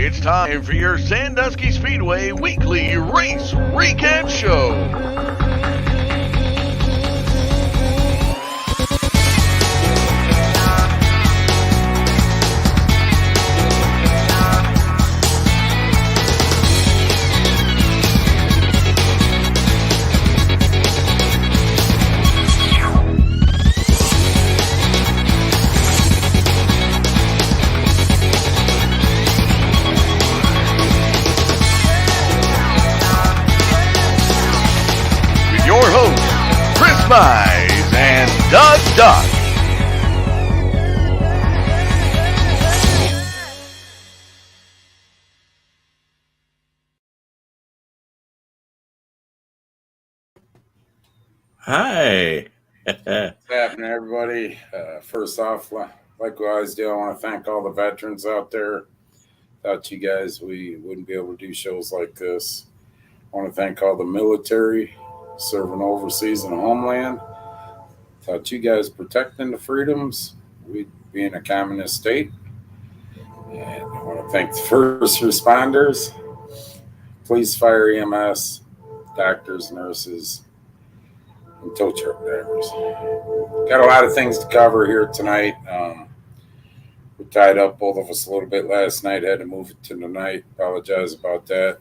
It's time for your Sandusky Speedway weekly race recap show. Your hosts, Chris Mize and Doug Duck. Hi. What's happening, everybody? First off, like we always do, I want to thank all the veterans out there. Without you guys, we wouldn't be able to do shows like this. I want to thank all the military serving overseas in the homeland. Without you guys protecting the freedoms, we'd be in a communist state. And I want to thank the first responders, police, fire, EMS, doctors, nurses, and tow truck drivers. Got a lot of things to cover here tonight. We tied up, both of us, a little bit last night. Had to move it to tonight. Apologize about that.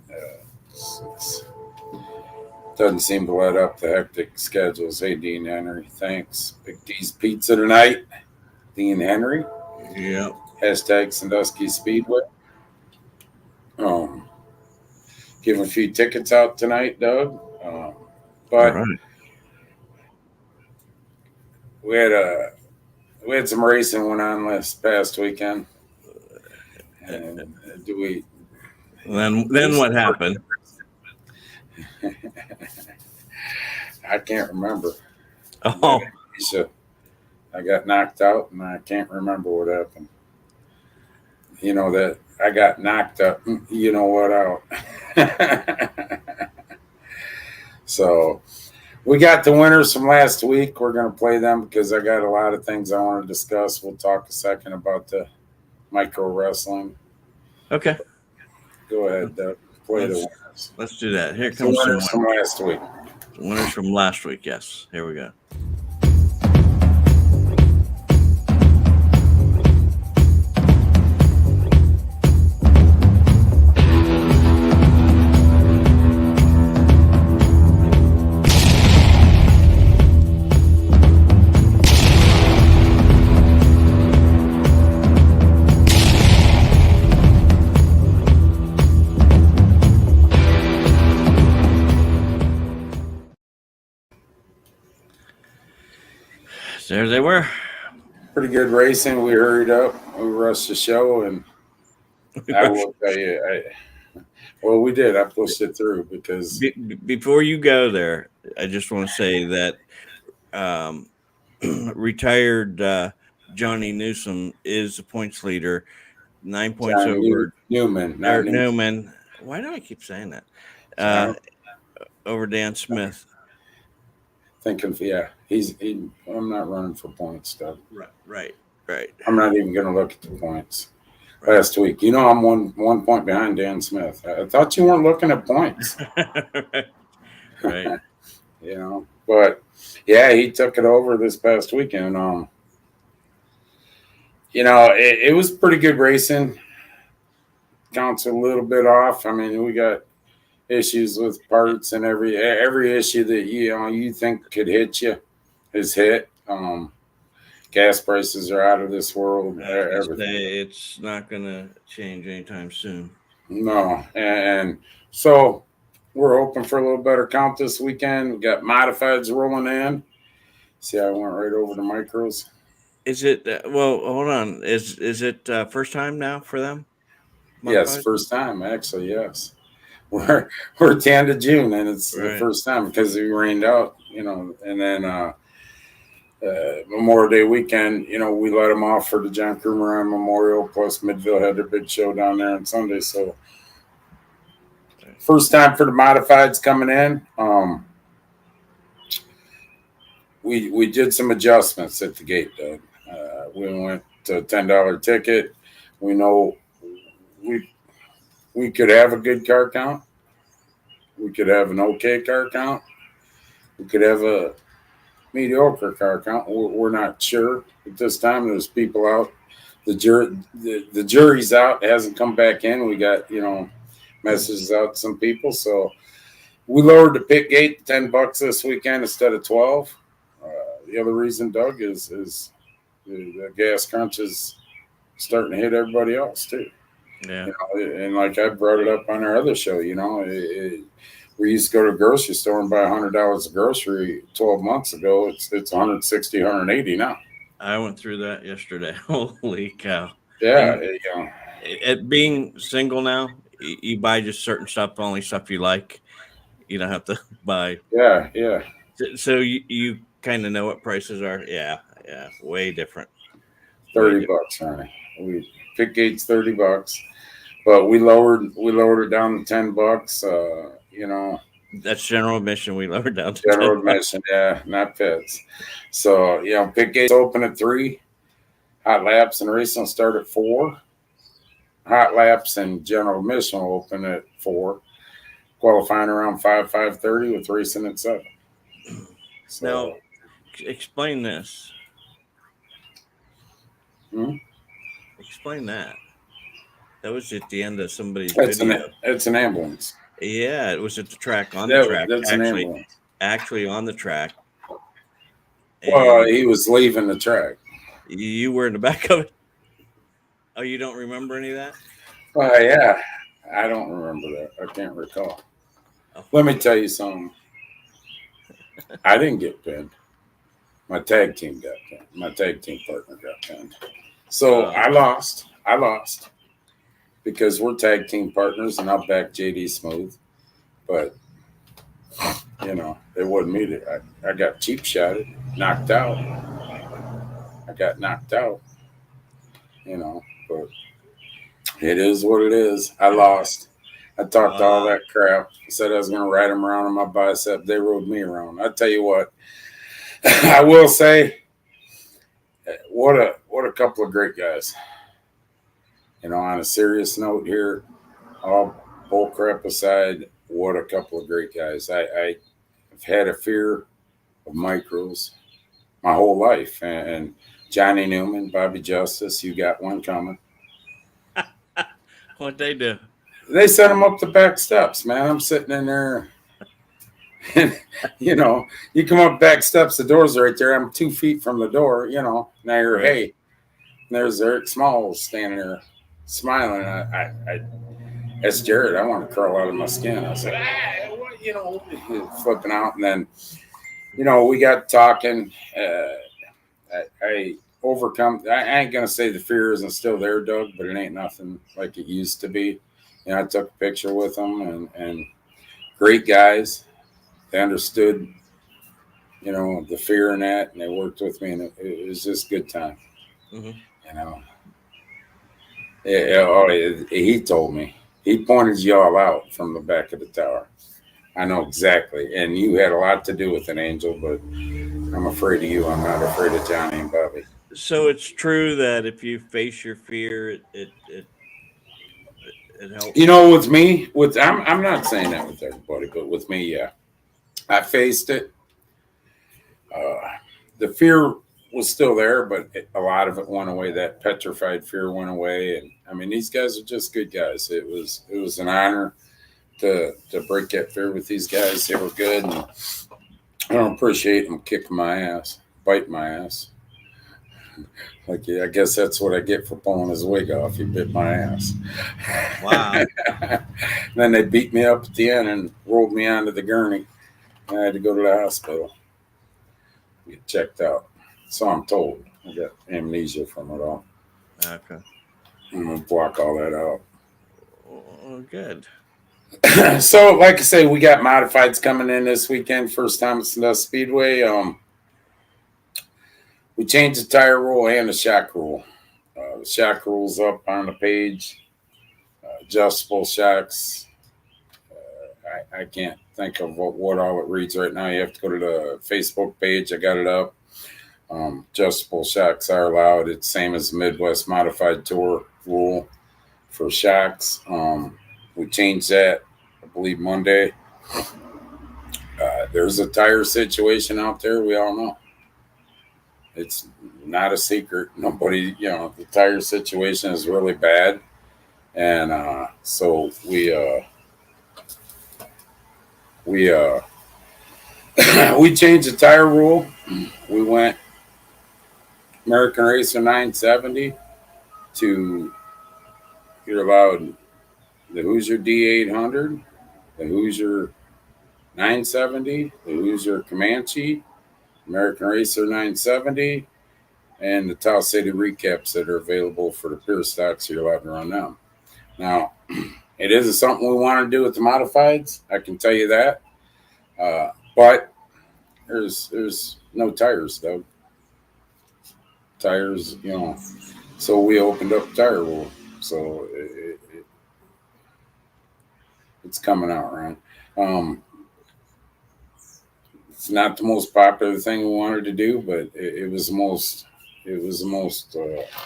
It doesn't seem to let up the hectic schedules. Hey, Dean Henry, thanks. Big D's Pizza tonight. Dean Henry. Yeah. Hashtag Sandusky Speedway. Give a few tickets out tonight, Doug. But All right. we had some racing went on last past weekend. And Then what happened? I can't remember. Oh, So I got knocked out, and I can't remember what happened. You know that I got knocked up. You know what out. So we got the winners from last week. We're going to play them because I got a lot of things I want to discuss. We'll talk a second about the micro wrestling. okay. Go ahead, Doug. Play the winners. Let's do that. Here The comes some winners from last week. winners from last week. Yes. Here we go. There they were. Pretty good racing. We hurried up. We rushed the show, and I will tell you, we did. I pushed it through because Before you go there, I just want to say that retired Johnny Newsom is the points leader, 9 points John over Newman. Eric Newman. Why do I keep saying that? Over Dan Smith. Thinking, I'm not running for points, Doug. Right. I'm not even going to look at the points. Last week, I'm one point behind Dan Smith. I thought you weren't looking at points. Right. But yeah, he took it over this past weekend. It was pretty good racing. Counts a little bit off. I mean, we got issues with parts, and every issue that you think could hit you is hit. Gas prices are out of this world. It's not going to change anytime soon. No, and so we're hoping for a little better count this weekend. We got modifieds rolling in. See, I went right over to micros. Is it? Well, hold on. Is it first time now for them? Yes, first time actually. Yes, we're at the end of June, and it's the first time because we rained out. And then Memorial Day weekend, we let them off for the John Krumeran Memorial. Plus, Midville had their big show down there on Sunday. So, first time for the modifieds coming in. We did some adjustments at the gate, Doug. We went to a $10 ticket. We know We could have a good car count. We could have an okay car count. We could have a mediocre car count. We're not sure at this time. There's people out. The jury's out. It hasn't come back in. We got messages out to some people. So we lowered the pit gate to $10 this weekend instead of 12. The other reason, Doug, is the gas crunch is starting to hit everybody else too. Yeah. And like I brought it up on our other show, we used to go to the grocery store and buy $100 of grocery 12 months ago. It's 160, 180 now. I went through that yesterday. Holy cow. Yeah. It being single now, you buy just certain stuff, only stuff you like. You don't have to buy. Yeah, yeah. So you kind of know what prices are. Yeah, way different. $30, honey. Pit gate's $30, but we lowered it down to $10. That's general admission. We lowered down to general admission. Yeah, not pits. So pit gate's open at 3. Hot laps and racing will start at 4. Hot laps and general admission will open at 4. Qualifying around 5:30 with racing at 7. So, now, explain this. Explain that. That was at the end of somebody's video. It's an ambulance. Yeah, it was at the track the track. That's an ambulance. Actually on the track. Well, he was leaving the track. You were in the back of it. Oh, you don't remember any of that? Yeah, I don't remember that. I can't recall. Oh. Let me tell you something. I didn't get pinned. My tag team got pinned. My tag team partner got pinned. So I lost. Because we're tag team partners, and I'll back JD Smooth. But, it wasn't me. I got cheap shotted, knocked out. I got knocked out, but it is what it is. I lost. I talked all that crap. I said I was going to ride them around on my bicep. They rode me around. I tell you what, I will say, what a couple of great guys. On a serious note here, all bull crap aside, what a couple of great guys. I've had a fear of micros my whole life. And Johnny Newman, Bobby Justice, you got one coming. What'd they do? They sent him up the back steps, man. I'm sitting in there. And, you come up back steps, the door's right there. I'm 2 feet from the door, Now you're, hey. And there's Eric Smalls standing there smiling. I asked Jared, I want to crawl out of my skin. I said, flipping out. And then, we got talking. I overcome. I ain't going to say the fear isn't still there, Doug, but it ain't nothing like it used to be. I took a picture with them and great guys. They understood, the fear in that, and they worked with me, and it was just a good time. Mm-hmm. He told me. He pointed you all out from the back of the tower. I know exactly. And you had a lot to do with an Angel, but I'm afraid of you. I'm not afraid of Johnny and Bobby. So it's true that if you face your fear, it helps. With me, I'm not saying that with everybody, but with me, yeah. I faced it. The fear was still there, but a lot of it went away. That petrified fear went away. And these guys are just good guys. It was an honor to break that fear with these guys. They were good. And I don't appreciate them kicking my ass, biting my ass. I guess that's what I get for pulling his wig off. He bit my ass. Wow. Then they beat me up at the end and rolled me onto the gurney. I had to go to the hospital. Get checked out. So I'm told. I got amnesia from it all. Okay. I'm going to block all that out. Oh, good. So, like I say, we got modifieds coming in this weekend. First time at Sandusky Speedway. We changed the tire rule and the shock rule. The shock rule's up on the page. Adjustable shocks. I can't think of what all it reads right now. You have to go to the Facebook page. I got it up. Adjustable shocks are allowed. It's same as the Midwest Modified Tour rule for shocks. We changed that, I believe, Monday. There's a tire situation out there. We all know. It's not a secret. Nobody, the tire situation is really bad. And so we we changed the tire rule. We went American Racer 970 to, you're allowed the Hoosier D800, the Hoosier 970, the Hoosier Comanche, American Racer 970, and the Tau City recaps that are available for the pure stocks. You're allowed to run them. Now, it isn't something we want to do with the modifieds. I can tell you that. But there's no tires, Doug. Tires, so we opened up the tire rule. So it's coming out, Ron. It's not the most popular thing we wanted to do, but it was the most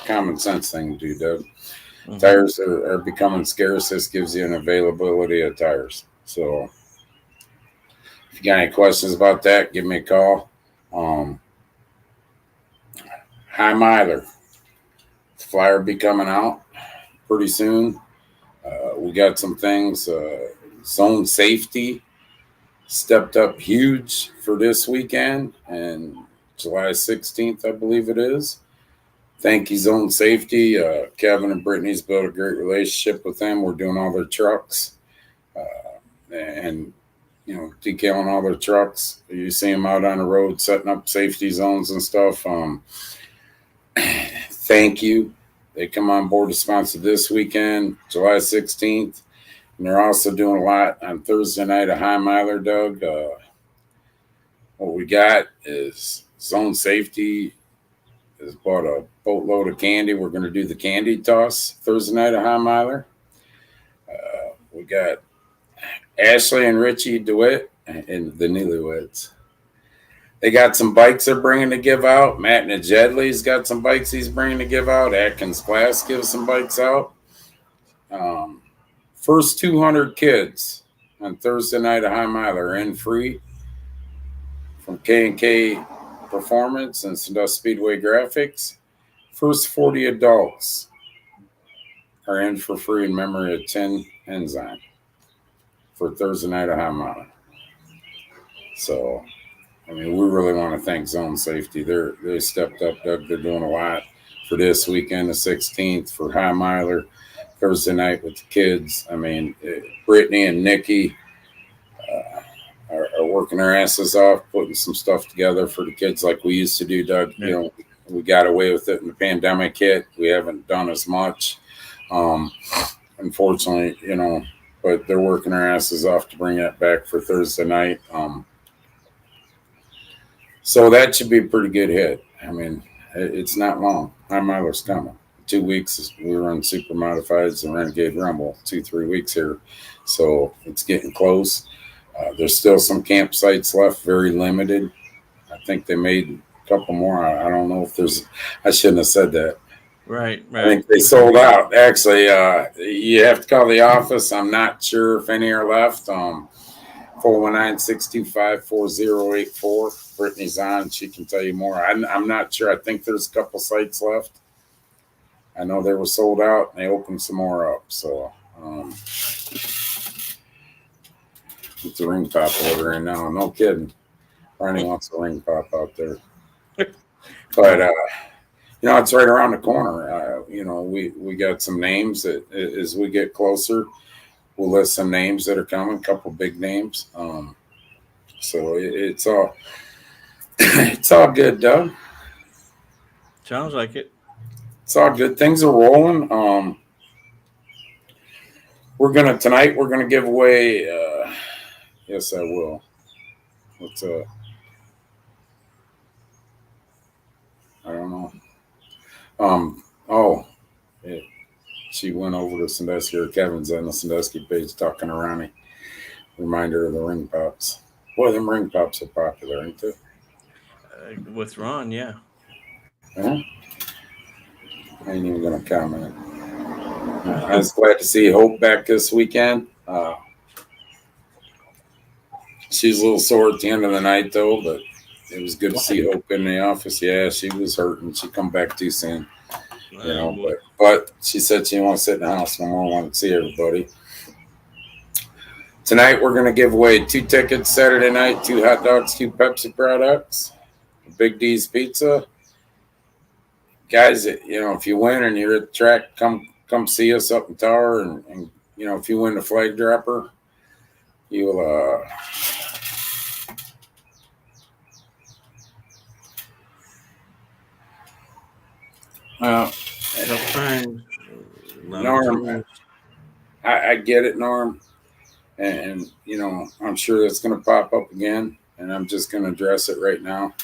common sense thing to do, Doug. Mm-hmm. Tires are becoming scarce. This gives you an availability of tires. So if you got any questions about that, give me a call. High miler. The flyer will be coming out pretty soon. We got some things. Zone safety stepped up huge for this weekend, and July 16th, I believe it is. Thank you, Zone Safety. Kevin and Brittany's built a great relationship with them. We're doing all their trucks and detailing all their trucks. You see them out on the road setting up safety zones and stuff. Thank you. They come on board to sponsor this weekend, July 16th. And they're also doing a lot on Thursday night, a high miler, Doug. What we got is Zone Safety has bought a boatload of candy. We're going to do the candy toss Thursday night, a high miler. We got Ashley and Richie DeWitt and the Newlyweds. They got some bikes they're bringing to give out. Matt Najedley's got some bikes he's bringing to give out. Atkins Glass gives some bikes out. First 200 kids on Thursday night, a high miler are in free from K&K Performance and Sandusky Speedway Graphics. First 40 adults are in for free in memory of Tin Enzyme for Thursday night, a high miler. So, we really want to thank Zone Safety. They stepped up, Doug. They're doing a lot for this weekend, the 16th, for high miler. Thursday night with the kids. Brittany and Nikki are working their asses off, putting some stuff together for the kids like we used to do, Doug. Yeah. We got away with it in the pandemic hit. We haven't done as much, unfortunately, but they're working their asses off to bring that back for Thursday night. So that should be a pretty good hit. It's not long. High miler's coming. 2 weeks, we run Super Modifieds and Renegade Rumble, 2-3 weeks here. So it's getting close. There's still some campsites left, very limited. I think they made a couple more. I don't know if I shouldn't have said that. Right. I think they sold out. Actually, you have to call the office. I'm not sure if any are left. 419-625-4084. Brittany's on. She can tell you more. I'm not sure. I think there's a couple sites left. I know they were sold out, and they opened some more up. So, it's a ring pop order in now. No kidding. Ronnie wants a ring pop out there. But, it's right around the corner. We got some names that as we get closer, we'll list some names that are coming, a couple big names. So it's all good, Doug. Sounds like it. It's all good. Things are rolling. Tonight we're gonna give away. Yes, I will. What's I don't know. She went over to Sandusky, or Kevin's on the Sandusky page talking to Ronnie. Reminder of the ring pops. Boy, them ring pops are popular, ain't they? With Ron, yeah. Huh? I ain't even gonna comment. I was glad to see Hope back this weekend. She's a little sore at the end of the night, though, but it was good to see Hope in the office. Yeah, she was hurting. She come back too soon, but she said she didn't want to sit in the house no more. Want to see everybody. Tonight we're going to give away 2 tickets Saturday night, 2 hot dogs, 2 Pepsi products, Big D's Pizza. Guys, if you win and you're at the track, come see us up in Tower, and if you win the flag dropper, you'll Norm, I get it, Norm, and I'm sure that's going to pop up again, and I'm just going to address it right now.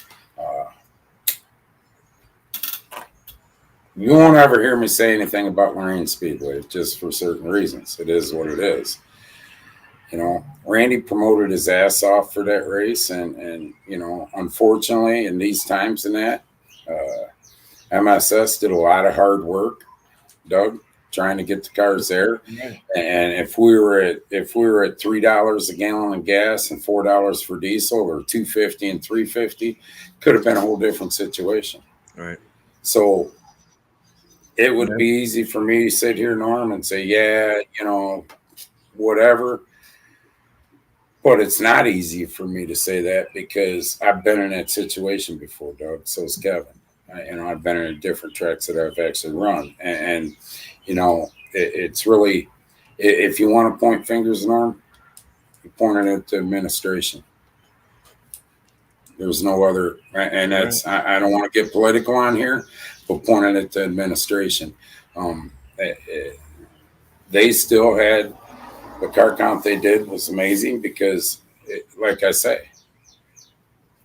You won't ever hear me say anything about Lorraine Speedway, just for certain reasons. It is what it is. Randy promoted his ass off for that race, and unfortunately, in these times and that, MSS did a lot of hard work, Doug, trying to get the cars there. And if we were at $3 a gallon of gas and $4 for diesel, or $2.50 and $3.50, could have been a whole different situation. Right. So it would be easy for me to sit here, Norm, and say, yeah, whatever. But it's not easy for me to say that because I've been in that situation before, Doug. So's Kevin. I've been in different tracks that I've actually run. And it's really, if you want to point fingers, Norm, you're pointing it to administration. There's no other, and that's, I don't want to get political on here, but pointing it to administration. They still had, the car count they did was amazing because, like I say,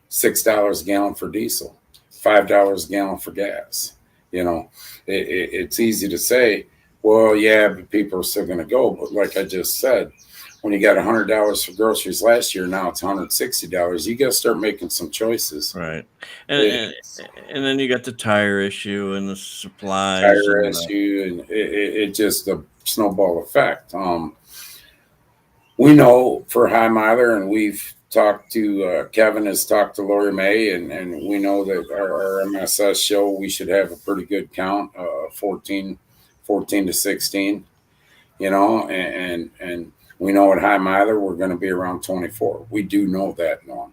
$6 a gallon for diesel, $5 a gallon for gas. It's easy to say, well, yeah, but people are still going to go. But like I just said, when you got $100 for groceries last year, now it's $160. You got to start making some choices. Right. And then you got the tire issue and the supplies. And it just a snowball effect. We know for High Miler, and we've talked to, Kevin has talked to Lori May, and we know that our MSS show, we should have a pretty good count, 14 to 16, and we know at High Miler we're going to be around 24. We do know that, Norm.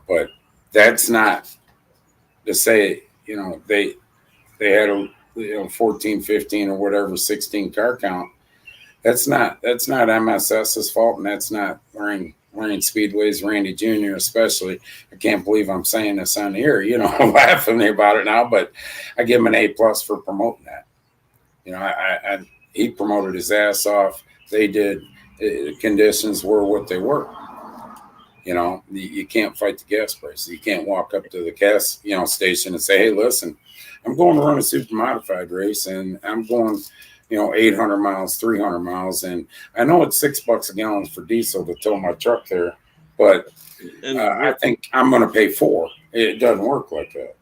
But that's not to say, they had a 14, 15 or whatever, 16 car count. That's not MSS's fault, and that's not Lorraine Speedway's, Randy Jr. especially. I can't believe I'm saying this on here, laughing about it now, but I give him an A+ for promoting that. He promoted his ass off. They did. Conditions were what they were. You can't fight the gas prices. You can't walk up to the gas, station and say, hey, listen, I'm going to run a super modified race, and I'm going 800 miles, 300 miles. And I know it's $6 a gallon for diesel to tow my truck there, but I think I'm going to pay $4. It doesn't work like that.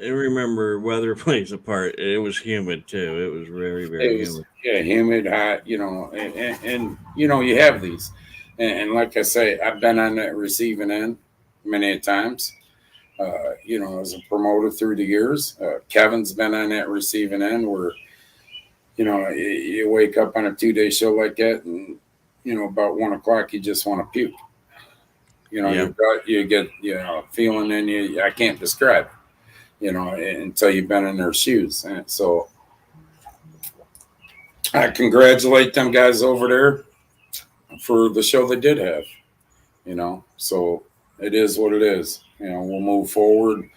And remember, weather plays a part. It was humid too. It was very, very humid. Yeah, humid, hot, and you have these. And like I say, I've been on that receiving end many times, as a promoter through the years. Kevin's been on that receiving end where, you wake up on a 2-day show like that, and about 1 o'clock you just want to puke. You get a feeling in you. I can't describe it, until you've been in their shoes. And so I congratulate them guys over there for the show they did have. So it is what it is. We'll move forward.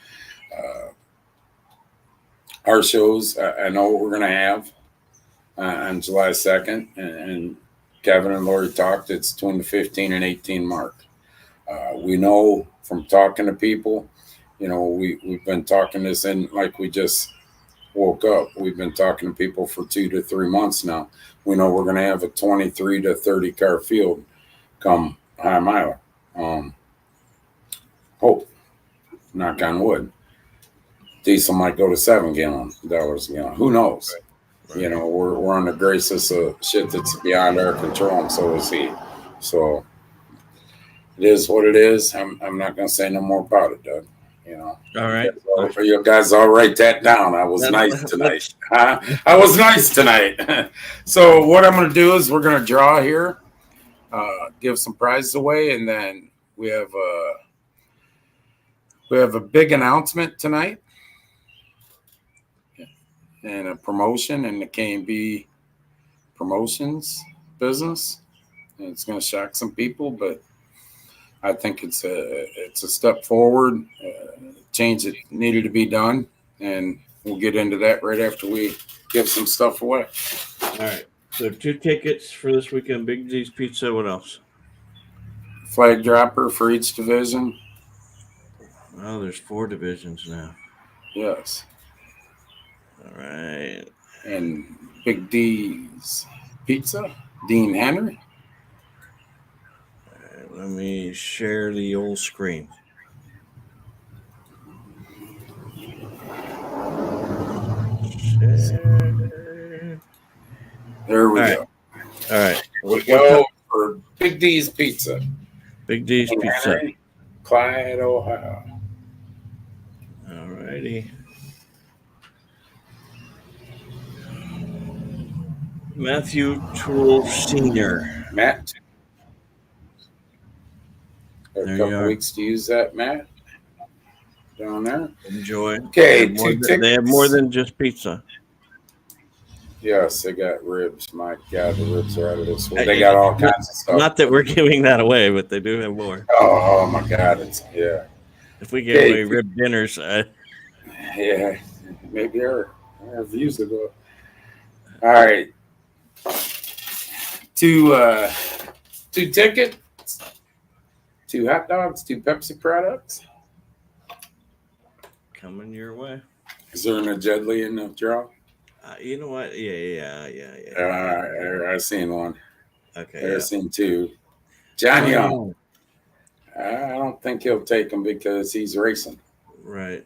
Our shows, I know what we're going to have on July 2nd, and Kevin and Lori talked, it's between the 15 and 18 mark. We know from talking to people, we've been talking this in, like we just woke up. We've been talking to people for 2 to 3 months now. We know we're going to have a 23 to 30 car field come High Miler. Hope, knock on wood. Diesel might go to $7 a gallon. Who knows? You know, we're on the graces of shit that's beyond our control, and so is he. So it is what it is. I'm not gonna say no more about it, Doug. You know, All right. you guys all write that down. I was nice tonight. Huh? I was nice tonight. So what I'm gonna do is we're gonna draw here, give some prizes away, and then we have a big announcement tonight and a promotion in the K&B promotions business. And it's going to shock some people, but I think it's a step forward. Change that needed to be done, and we'll get into that right after we give some stuff away. All right. So 2 tickets for this weekend. Big D's Pizza. What else? Flag dropper for each division. Oh, there's 4 divisions now. Yes. All right. And Big D's Pizza. Dean Henry. All right, let me share the old screen. Share. There we All go. All right. We go for Big D's Pizza. Big D's Dean Pizza. Henry, Clyde, Ohio. All righty. Matthew Toole Sr. Matt. A There you couple are. weeks to use that, Matt. Down there. Enjoy. Okay, They have more than just pizza. Yes, they got ribs. My God, the ribs are out of this world. They got all kinds of stuff. Not that we're giving that away, but they do have more. Oh my God, yeah. If we give away rib dinners, Yeah, maybe our views will go up. All right. 2 tickets, 2 hot dogs, 2 Pepsi products. coming your way. Is there an Jedley in the draw? You know what? Yeah. I've seen one. Okay. I've seen 2. John Young. I don't think he'll take him because he's racing. Right.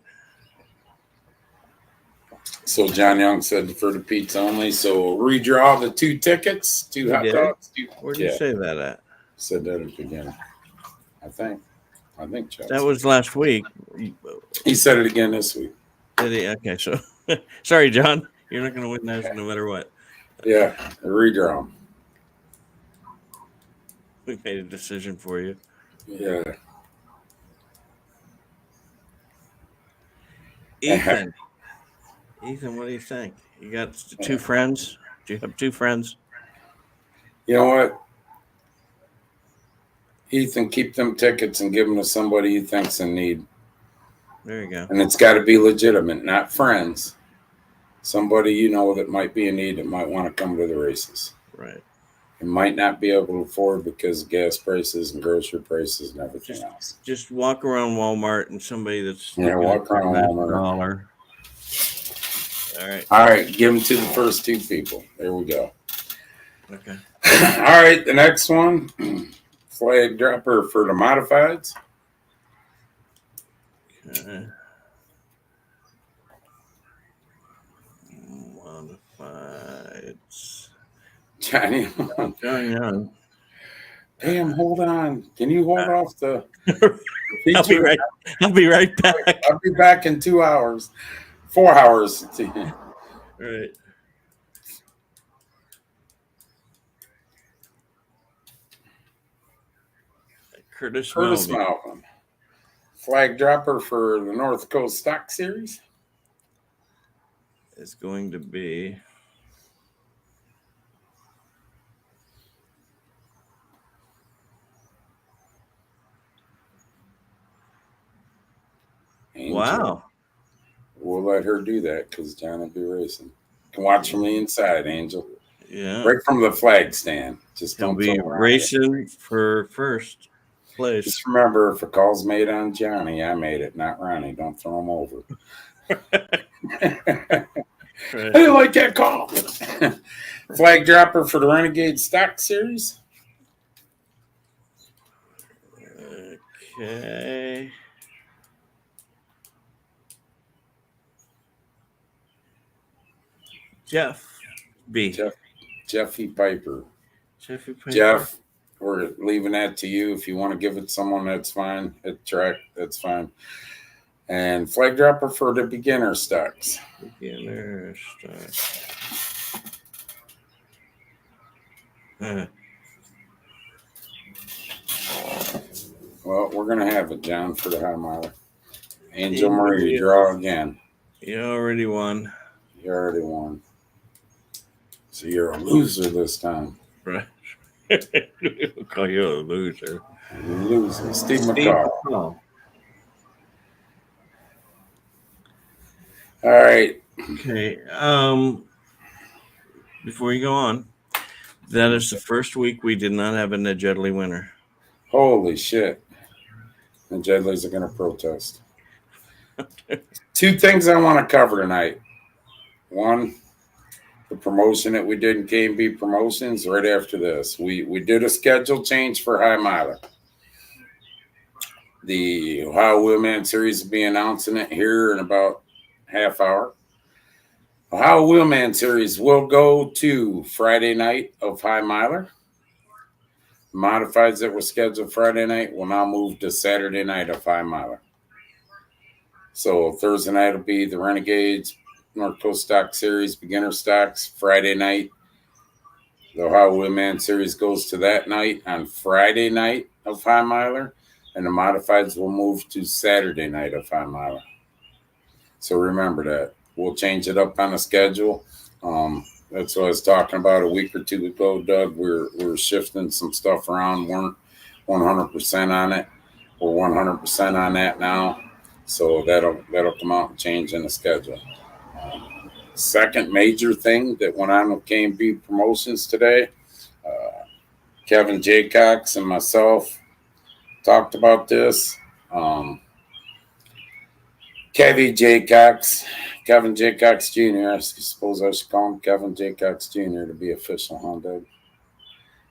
So John Young said for the pizza only. So we'll redraw the 2 tickets, 2 hot dogs. Where did you say that at? Said that at the beginning. I think Chuck. That was last week. He said it again this week. Did he? Okay, so sorry, John. You're not going to win those no matter what. Yeah, redraw them. We made a decision for you. Yeah. Ethan, what do you think? You got 2 friends? Do you have 2 friends? You know what? Ethan, keep them tickets and give them to somebody you think's in need. There you go. And it's got to be legitimate, not friends. Somebody you know that might be in need that might want to come to the races. Right. And might not be able to afford because of gas prices and grocery prices and everything else. Just walk around Walmart and somebody that's walk around Walmart. $1. All right, give them to the first 2 people. There we go. Okay. All right, the next one, flag dropper for the modifieds. Okay. Modifieds. Johnny. John Young. Damn, hold on. Can you hold off the I'll be right back. I'll be back in 2 hours. 4 hours. Right. Curtis Malvin. Flag dropper for the North Coast Stock Series. Is going to be Angel. Wow. We'll let her do that because John will be racing. You can watch from the inside, Angel. Yeah. Right from the flag stand. Just He'll don't be racing for first place. Just remember, if a call's made on Johnny, I made it, not Ronnie. Don't throw him over. I didn't like that call. Flag dropper for the Renegade Stock Series. Okay. Jeff B. Jeffy Piper. Jeffy Piper. Jeff, we're leaving that to you. If you want to give it to someone, that's fine. At track, that's fine. And flag dropper for the beginner stocks. Beginner stocks. Well, we're going to have it, John, for the high miler. Angel Marie, draw again. You already won. You already won. So you're a loser this time. Right. We'll call you a loser. Loser. Steve McCall. All right. Okay. Before you go on, that is the first week we did not have a Nedjedley winner. Holy shit. The Jedleys are going to protest. Two things I want to cover tonight. One, the promotion that we did in K&B Promotions right after this. We did a schedule change for High Miler. The Ohio Wheelman Series will be announcing it here in about half hour. Ohio Wheelman Series will go to Friday night of High Miler. Modifieds that were scheduled Friday night will now move to Saturday night of High Miler. So Thursday night will be the Renegades, North Coast Stock Series, Beginner Stocks. Friday night, the Ohio Wheelman Series goes to that night on Friday night of High Miler, and the Modifieds will move to Saturday night of High Miler. So remember that. We'll change it up on the schedule. That's what I was talking about a week or two ago, Doug. We're shifting some stuff around. Weren't 100% on it. We're 100% on that now. So that'll come out and change in the schedule. Second major thing that went on with K&B Promotions today, Kevin Jaycox and myself talked about this. Kevin Jaycox Jr., I suppose I should call him Kevin Jaycox Jr. to be official, huh, Doug?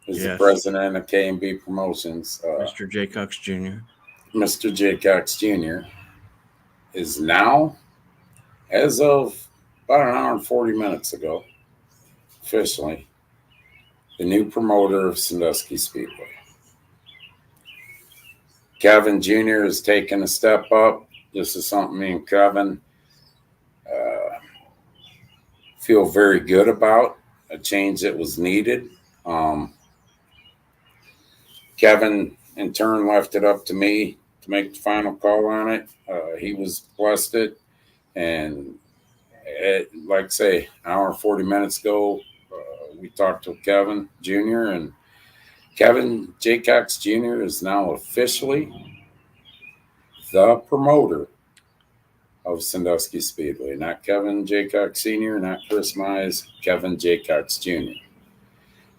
He's the president of K&B Promotions. Mr. Jaycox Jr. Mr. Jaycox Jr. is now, as of about an hour and 40 minutes ago, officially, the new promoter of Sandusky Speedway. Kevin Jr. has taken a step up. This is something me and Kevin feel very good about, a change that was needed. Kevin, in turn, left it up to me to make the final call on it. He was blessed it. And like I say, an hour and 40 minutes ago, we talked to Kevin Jr. And Kevin Jaycox Jr. is now officially the promoter of Sandusky Speedway. Not Kevin Jaycox Sr., not Chris Mize, Kevin Jaycox Jr.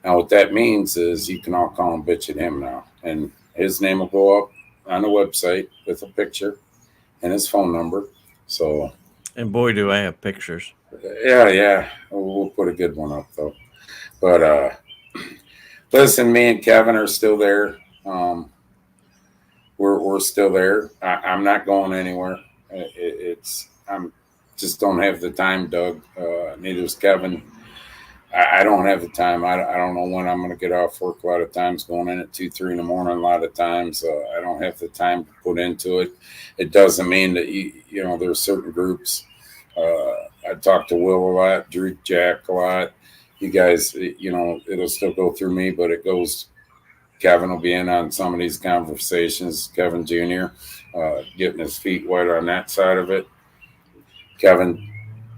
Now, what that means is you can all call him bitch at him now. And his name will go up on the website with a picture and his phone number. So, and boy, do I have pictures. Yeah. We'll put a good one up, though. But listen, me and Kevin are still there. We're still there. I'm not going anywhere. I'm just don't have the time, Doug. Neither does Kevin. I don't have the time. I don't know when I'm going to get off work. A lot of times going in at 2, 3 in the morning. A lot of times I don't have the time to put into it. It doesn't mean that you know there's certain groups. I talk to Will a lot, Drew, Jack a lot. You guys, it'll still go through me, but it goes. Kevin will be in on some of these conversations. Kevin Jr. Getting his feet wet on that side of it. Kevin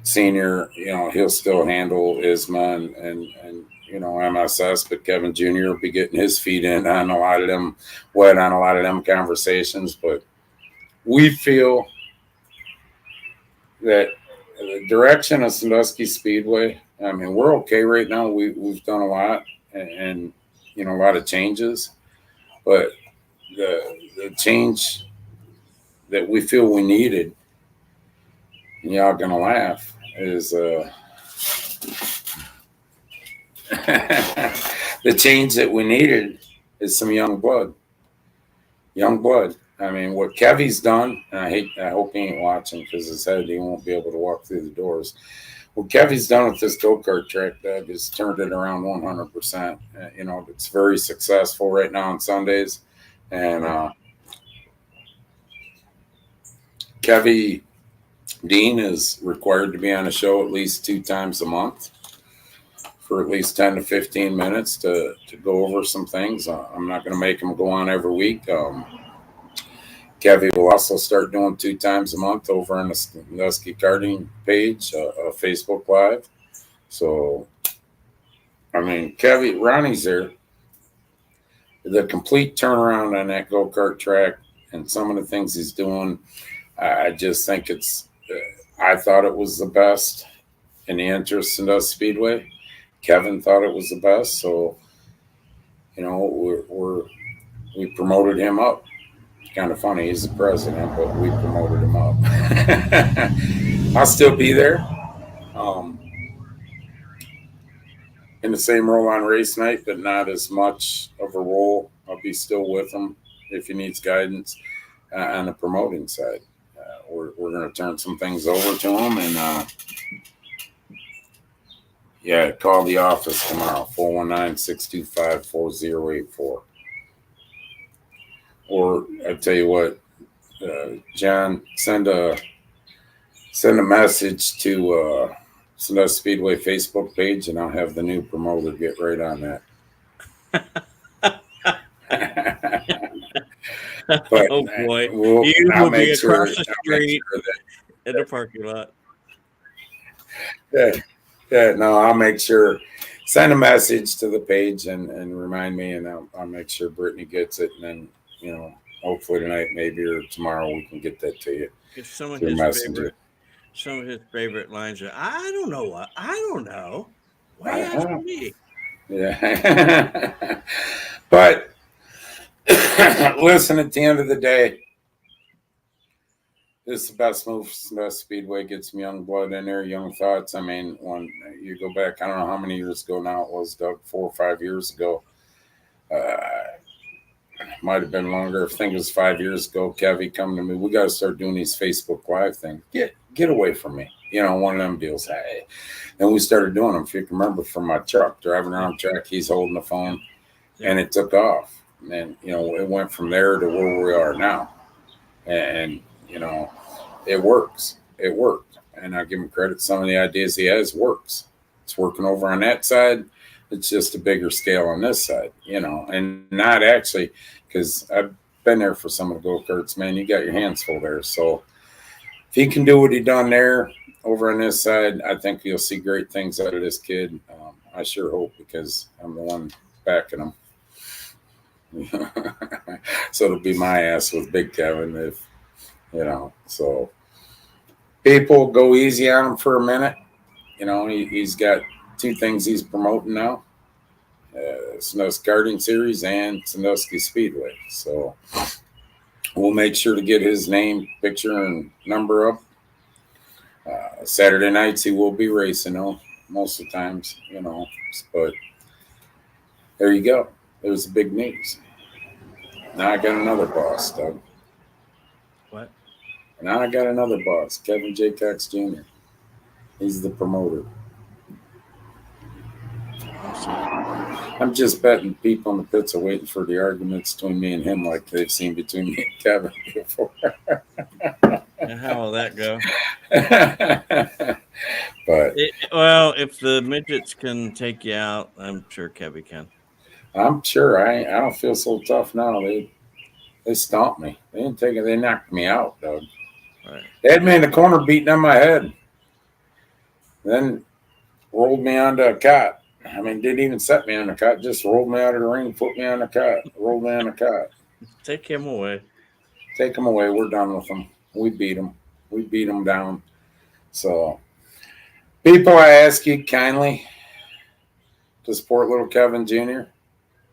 Sr., he'll still handle ISMA and MSS, but Kevin Jr. will be getting his feet in on a lot of them, wet on a lot of them conversations. But we feel that the direction of Sandusky Speedway, I mean, we're okay right now. We've done a lot and a lot of changes, but the change that we feel we needed, and y'all gonna laugh, is the change that we needed is some young blood. I mean, what Kevy's done, and I hope he ain't watching because his head, he won't be able to walk through the doors. What Kevy's done with this go-kart track, Doug, has turned it around 100%. It's very successful right now on Sundays. And Kevy Dean is required to be on a show at least 2 times a month for at least 10 to 15 minutes to go over some things. I'm not going to make him go on every week. Kevy will also start doing 2 times a month over on the Sandusky Karting page, Facebook Live. So, I mean, Ronnie's there. The complete turnaround on that go-kart track and some of the things he's doing, I just think I thought it was the best in the interest of Sandusky Speedway. Kevin thought it was the best, so we promoted him up. Kind of funny, he's the president, but we promoted him up. I'll still be there in the same role on race night, but not as much of a role. I'll be still with him if he needs guidance on the promoting side. We're going to turn some things over to him, and call the office tomorrow, 419-625-4084. Or I tell you what, John, send a message to Sandusky Speedway Facebook page, and I'll have the new promoter get right on that. But, oh boy, I'll be make sure, across the street in the parking lot. I'll make sure. Send a message to the page and remind me, and I'll make sure Brittany gets it, and then hopefully tonight, maybe, or tomorrow, we can get that to you. If some of his favorite lines are, I don't know what. I don't know. Why are you asking me? Yeah. But listen, at the end of the day, this is the best move. Best Speedway, get some young blood in there, young thoughts. I mean, when you go back, I don't know how many years ago now it was, Doug, 4 or 5 years ago. Might have been longer. I think it was 5 years ago. Kevy come to me. We got to start doing these Facebook Live things. Get away from me. One of them deals. Hey. And we started doing them. If you can remember, from my truck, driving around the track, he's holding the phone, and it took off. And, it went from there to where we are now. And it works. It worked. And I give him credit. Some of the ideas he has works. It's working over on that side. It's just a bigger scale on this side, and not actually, because I've been there for some of the go-karts, man. You got your hands full there. So if he can do what he done there over on this side, I think you'll see great things out of this kid. I sure hope, because I'm the one backing him. So it'll be my ass with Big Kevin if, so people go easy on him for a minute. He's got 2 things he's promoting now, Sandusky Karting Series and Sandusky Speedway. So we'll make sure to get his name, picture, and number up. Saturday nights he will be racing, most of the times, but there you go. There's the big news. Now I got another boss, Doug. What? Now I got another boss, Kevin J. Cox Jr. He's the promoter. I'm just betting people in the pits are waiting for the arguments between me and him, like they've seen between me and Kevin before. And how will that go? But if the midgets can take you out, I'm sure Kevin can. I'm sure. I don't feel so tough now. They stomped me. They didn't take it. They knocked me out, Doug. Right. They had me in the corner beating on my head. Then rolled me onto a cot. I mean, didn't even set me on the cot. Just rolled me out of the ring, put me on the cot, rolled me on the cot. Take him away. Take him away. We're done with him. We beat him. We beat him down. So, people, I ask you kindly to support little Kevin Jr.,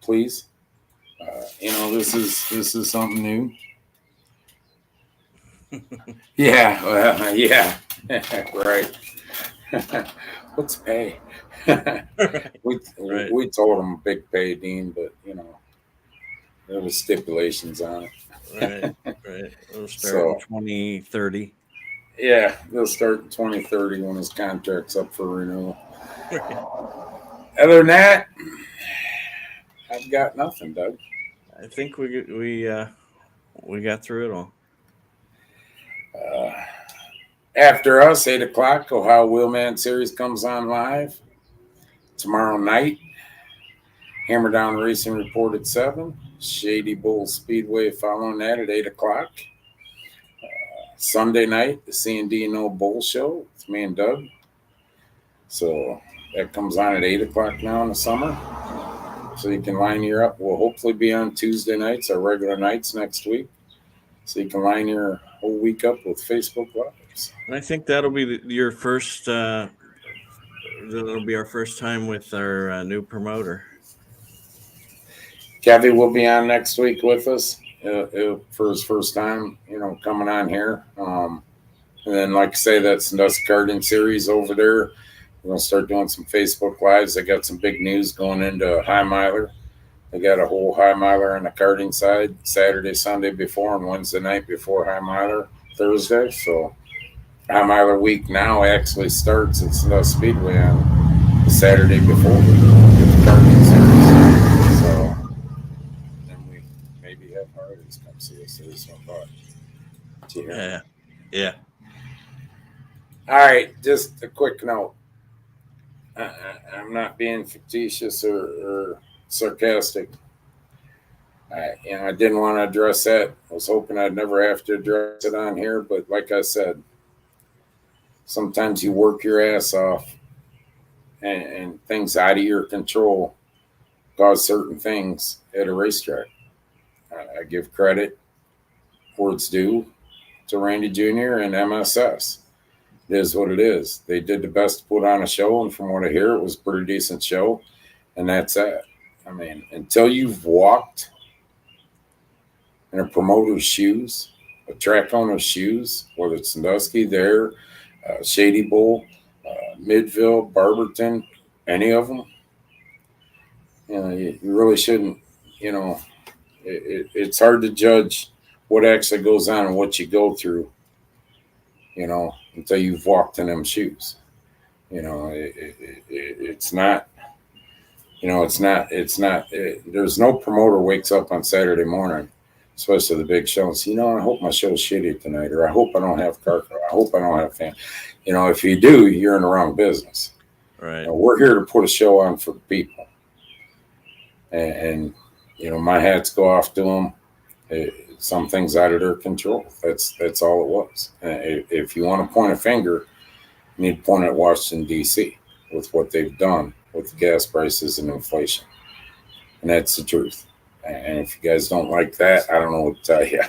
please. This is something new. Yeah, right. What's pay? We told him big pay, Dean, but There was stipulations on Right. it. Right. It'll start So in 2030. yeah, they'll start in 2030 when his contract's up for renewal. Other than that, I've got nothing, Doug. I think we got through it all. Uh, After us, 8 o'clock, Ohio Wheelman Series comes on live tomorrow night. Hammer Down Racing Report at 7. Shady Bull Speedway following that at 8 o'clock. Sunday night, the C&D No Bull Show with me and Doug. So that comes on at 8 o'clock now in the summer. So you can line your up. We'll hopefully be on Tuesday nights, our regular nights next week. So you can line your whole week up with Facebook Lives. And I think that'll be your first. That'll be our first time with our new promoter. Kevy will be on next week with us for his first time, coming on here. And then, like I say, that's Sandusky Karting Series over there. We're going to start doing some Facebook Lives. I got some big news going into High Miler. They got a whole High Miler on the karting side Saturday, Sunday before, and Wednesday night before High Miler Thursday. So High Miler week now actually starts at Sandusky Speedway on the Saturday before the karting series. So then we maybe have Harleys come see us. There's no thought. Yeah. All right, just a quick note. I'm not being facetious or sarcastic. I didn't want to address that. I was hoping I'd never have to address it on here, but like I said, sometimes you work your ass off and things out of your control cause certain things at a racetrack. I give credit where it's due to Randy Jr. and MSS. It is what it is. They did the best to put on a show, and from what I hear, it was a pretty decent show, and that's it. I mean, until you've walked in a promoter's shoes, a track owner's shoes, whether it's Sandusky, there, Shady Bull, Midville, Barberton, any of them, you really shouldn't, it's hard to judge what actually goes on and what you go through, until you've walked in them shoes. It's not, there's no promoter wakes up on Saturday morning, especially the big shows. I hope my show's shitty tonight, or I hope I don't have car. I hope I don't have fan. If you do, you're in the wrong business. Right. We're here to put a show on for the people. And my hats go off to them. Some things out of their control. That's all it was. If you want to point a finger, you need to point at Washington, D.C. with what they've done with the gas prices and inflation. And that's the truth. And if you guys don't like that, I don't know what to tell you.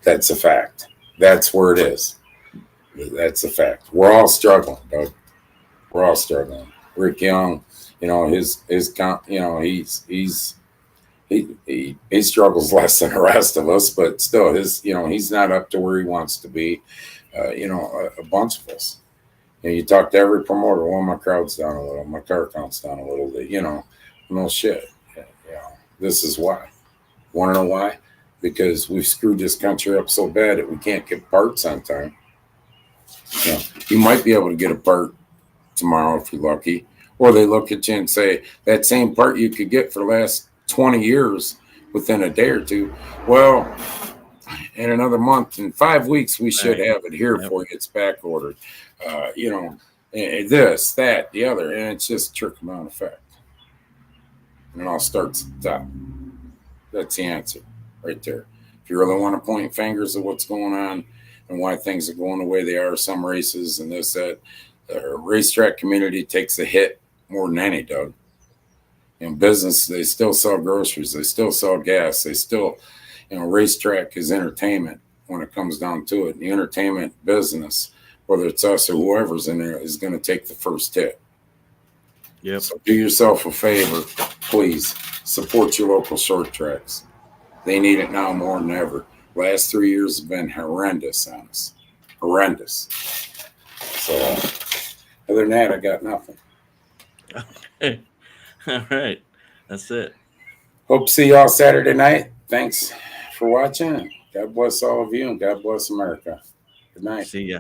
That's a fact. That's where it is. That's a fact. We're all struggling, Doug. We're all struggling. Rick Young, his he struggles less than the rest of us, but still he's not up to where he wants to be. A bunch of us. You talk to every promoter, well, my crowd's down a little, my car count's down a little bit, no shit. This is why. Want to know why? Because we've screwed this country up so bad that we can't get parts on time. You might be able to get a part tomorrow if you're lucky, or they look at you and say that same part you could get for the last 20 years within a day or two. Well, in another month, in 5 weeks, we should have it here for you. It's back ordered. This, that, the other, and it's just trickle-down effect. And it all starts at the top. That's the answer right there. If you really want to point fingers at what's going on and why things are going the way they are, some races and this, that, the racetrack community takes a hit more than any, Doug. In business, they still sell groceries. They still sell gas. They still, racetrack is entertainment when it comes down to it. The entertainment business, whether it's us or whoever's in there, is going to take the first hit. Yep. So do yourself a favor, please support your local short tracks. They need it now more than ever. Last 3 years have been horrendous on us. Horrendous. So other than that, I got nothing. Okay. All right. That's it. Hope to see y'all Saturday night. Thanks for watching. God bless all of you, and God bless America. Good night. See ya.